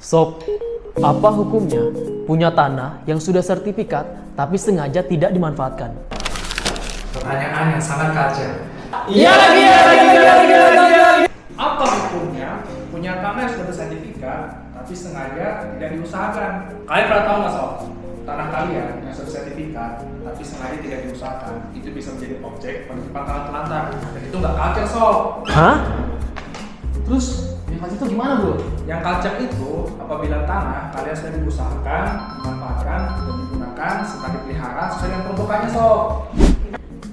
Sob, apa hukumnya punya tanah yang sudah sertifikat tapi sengaja tidak dimanfaatkan? Pertanyaan yang sangat kacau. Iya lagi. Apa hukumnya punya tanah yang sudah bersertifikat tapi sengaja tidak diusahakan? Kalian pernah tahu nggak sob? Tanah kalian yang sudah sertifikat tapi sengaja tidak diusahakan itu bisa menjadi objek penitipan tanah telantar dan itu nggak kacau sob. Hah? Terus yang kacau itu gimana bro? Yang kacau itu apabila tanah kalian sudah diusahakan, dimanfaatkan, dan digunakan serta dipelihara sesuai dengan peruntukannya sob.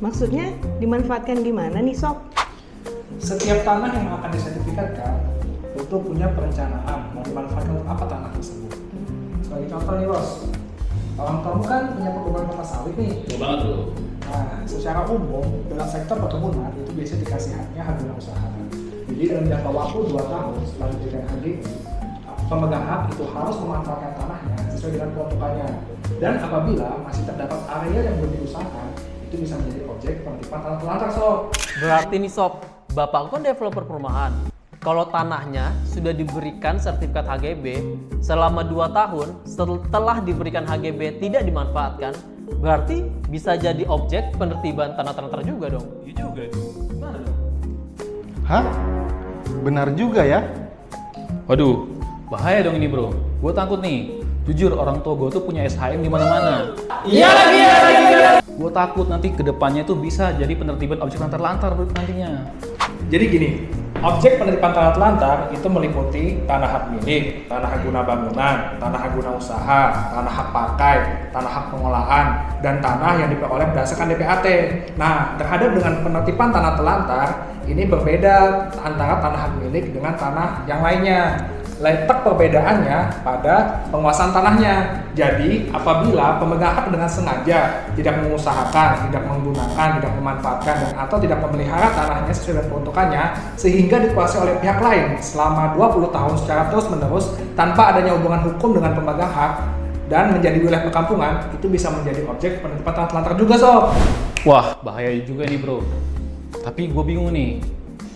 Maksudnya dimanfaatkan gimana nih Sob? Setiap tanah yang akan disertifikatkan itu punya perencanaan mau dimanfaatkan untuk apa tanah tersebut. Sebagai contoh nih bos, orang kamu kan punya perkebunan kelapa sawit nih. Betul banget bro. Nah, secara umum dalam sektor perkebunan itu biasanya dikasih haknya hak guna usaha. Jadi dalam jangka waktu 2 tahun setelah diberikan HGB, pemegang hak itu harus memanfaatkan tanahnya sesuai dengan peruntukannya. Dan apabila masih terdapat area yang belum diusahakan, itu bisa menjadi objek penitipan tanah telantar sob. Berarti nih Sob, Bapak kan developer perumahan. Kalau tanahnya sudah diberikan sertifikat HGB selama 2 tahun setelah diberikan HGB tidak dimanfaatkan, berarti bisa jadi objek penertiban tanah telantar juga dong. Iya juga itu. Gimana dong? Hah? Benar juga ya? Waduh, bahaya dong ini bro. Gue takut nih. Jujur orang tua gue tuh punya SHM di mana-mana. Iya lagi. Gue takut nanti kedepannya tuh bisa jadi penertiban objek lantar-lantar nantinya. Jadi gini, objek penitipan tanah telantar itu meliputi tanah hak milik, tanah hak guna bangunan, tanah hak guna usaha, tanah hak pakai, tanah hak pengolahan, dan tanah yang diperoleh berdasarkan DPAT. Nah, terhadap dengan penertiban tanah telantar, ini berbeda antara tanah hak milik dengan tanah yang lainnya. Letak perbedaannya pada penguasaan tanahnya. Jadi, apabila pemegang hak dengan sengaja tidak mengusahakan, tidak menggunakan, tidak memanfaatkan, dan atau tidak memelihara tanahnya sesuai dengan peruntukannya, sehingga dikuasai oleh pihak lain selama 20 tahun secara terus-menerus tanpa adanya hubungan hukum dengan pemegang hak dan menjadi wilayah perkampungan, itu bisa menjadi objek penitipan tanah telantar juga sob. Wah, bahaya juga nih bro. Tapi gue bingung nih.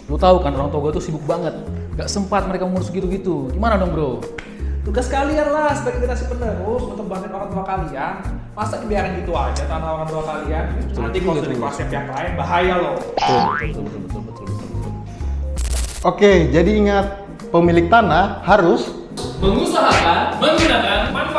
Lu tahu kan orang tua gue tuh sibuk banget. Gak sempat mereka ngurus gitu-gitu. Gimana dong bro? Tugas kalian lah sebagai generasi penerus untuk bantuin orang tua kalian. Masa dibiarin gitu aja tanah orang tua kalian? Nanti kalau sudah dikuasai pihak lain bahaya loh. Betul. Oke, jadi ingat, pemilik tanah harus Mengusahakan, menggunakan, manfaatkan